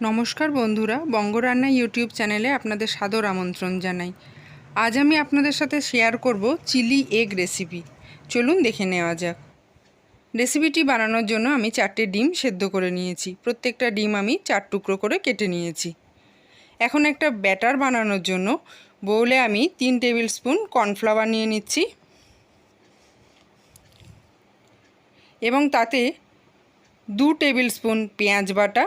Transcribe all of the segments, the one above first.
নমস্কার বন্ধুরা, বঙ্গরান্না ইউটিউব চ্যানেলে আপনাদের সাদর আমন্ত্রণ জানাই। আজ আমি আপনাদের সাথে শেয়ার করব চিলি এগ রেসিপি। চলুন দেখে নেওয়া যাক। রেসিপিটি বানানোর জন্য আমি 4টে ডিম সেদ্ধ করে নিয়েছি। প্রত্যেকটা ডিম আমি 4 টুকরো করে কেটে নিয়েছি। এখন একটা ব্যাটার বানানোর জন্য বোলে আমি 3 টেবিল স্পুন কর্নফ্লাওয়ার নিয়ে নিচ্ছি এবং তাতে 2 টেবিল স্পুন পেঁয়াজ বাটা,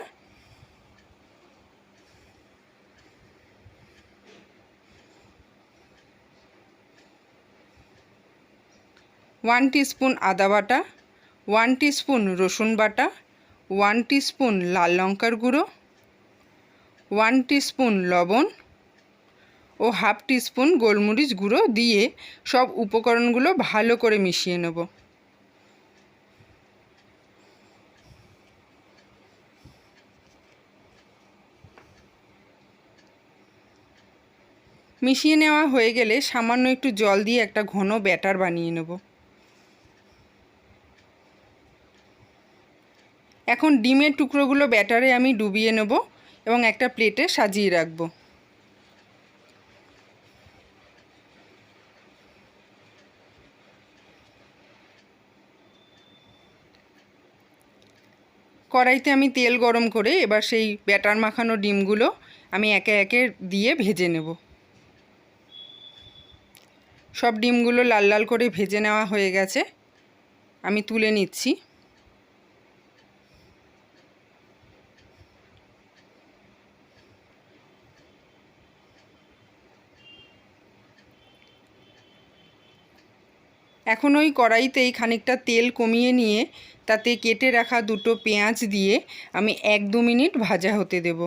1 টিস্পুন আদা বাটা, 1 টিস্পুন রসুন বাটা, 1 টিস্পুন লাল লঙ্কার গুঁড়ো, 1 টিস্পুন লবণ ও হাফ টিস্পুন গোলমরিচ গুঁড়ো দিয়ে সব উপকরণগুলো ভালো করে মিশিয়ে নেব। মিশিয়ে নেওয়া হয়ে গেলে সামান্য একটু জল দিয়ে একটা ঘন ব্যাটার বানিয়ে নেব। এখন ডিমের টুকরোগুলো ব্যাটারে আমি ডুবিয়ে নেব এবং একটা প্লেটে সাজিয়ে রাখব। কড়াইতে আমি তেল গরম করে এবার সেই ব্যাটার মাখানো ডিমগুলো আমি একে একে দিয়ে ভেজে নেব। সব ডিমগুলো লাল লাল করে ভেজে নেওয়া হয়ে গেছে, আমি তুলে নিচ্ছি। এখন ওই কড়াইতেই খানিকটা তেল কমিয়ে নিয়ে তাতে কেটে রাখা 2টো পেঁয়াজ দিয়ে আমি 1-2 মিনিট ভাজা হতে দেব।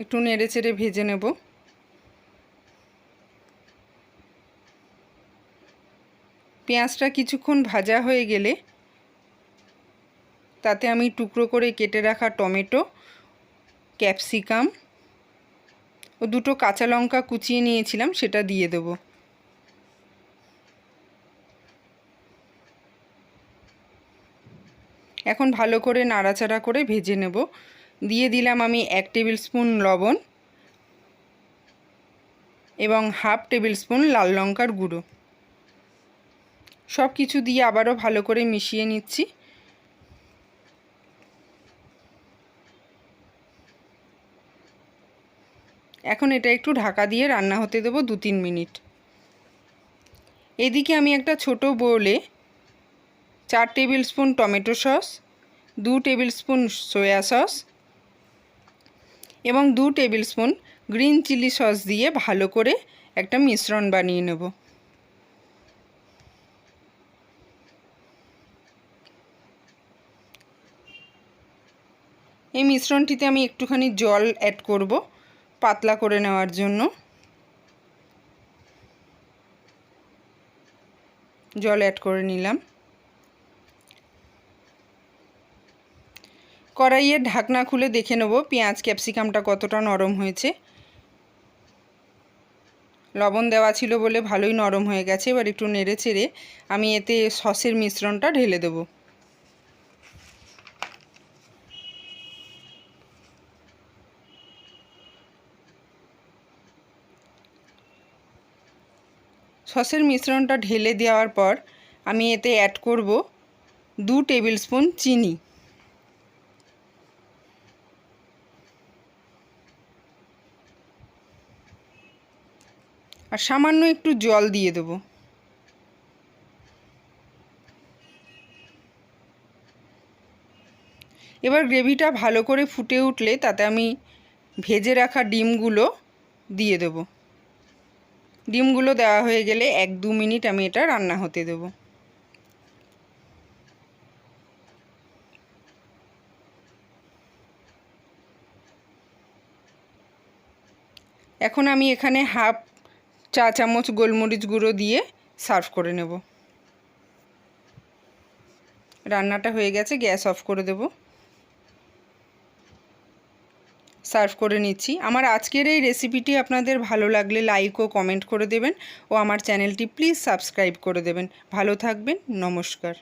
একটু নেড়ে চেড়ে ভেজে নেব। পেঁয়াজটা কিছুক্ষণ ভাজা হয়ে গেলে তাতে আমি টুকরো করে কেটে রাখা টমেটো, ক্যাপসিকাম ও 2টো কাঁচা লঙ্কা কুচিয়ে নিয়েছিলাম সেটা দিয়ে দেব। এখন ভালো করে নাড়াচাড়া করে ভেজে নেব। দিয়ে দিলাম আমি 1 টেবিল স্পুন লবণ এবং হাফ টেবিল স্পুন লাল লঙ্কার গুঁড়ো। সব কিছু দিয়ে আবারও ভালো করে মিশিয়ে নিচ্ছি। এখন এটা একটু ঢাকা দিয়ে রান্না হতে দেব 2-3 মিনিট। এদিকে আমি একটা ছোট বোলে 4 table spoon tomato sauce, 2 table spoon soya sauce এবং 2 table spoon green chilli sauce দিয়ে ভালো করে একটা মিশ্রণ বানিয়ে নেব। এই মিশ্রণটিতে আমি একটুখানি জল অ্যাড করব পাতলা করে নেওয়ার জন্য। জল অ্যাড করে নিলাম। কড়াইয়ের ঢাকনা খুলে দেখে নেব পেঁয়াজ ক্যাপসিকামটা কতটা নরম হয়েছে। লবণ দেওয়া ছিল বলে ভালোই নরম হয়ে গেছে। এবার একটু নেড়ে চেড়ে আমি এতে সসের মিশ্রণটা ঢেলে দেব। সসের মিশ্রণটা ঢেলে দেওয়ার পর আমি এতে অ্যাড করব 2 টেবিল স্পুন চিনি আর সামান্য একটু জল দিয়ে দেব। এবার গ্রেভিটা ভালো করে ফুটে উঠলে তাতে আমি ভেজে রাখা ডিমগুলো দিয়ে দেব। ডিমগুলো দেওয়া হয়ে গেলে 1-2 মিনিট আমি এটা রান্না হতে দেব। এখন আমি এখানে হাফ চা চামচ গোলমরিচ গুঁড়ো দিয়ে সার্ভ করে নেব। রান্নাটা হয়ে গেছে, গ্যাস অফ করে দেব। সার্ভ করে নিচ্ছি। আমার আজকের এই রেসিপিটি আপনাদের ভালো লাগলে লাইক ও কমেন্ট করে দেবেন ও আমার চ্যানেলটি প্লিজ সাবস্ক্রাইব করে দেবেন। ভালো থাকবেন, নমস্কার।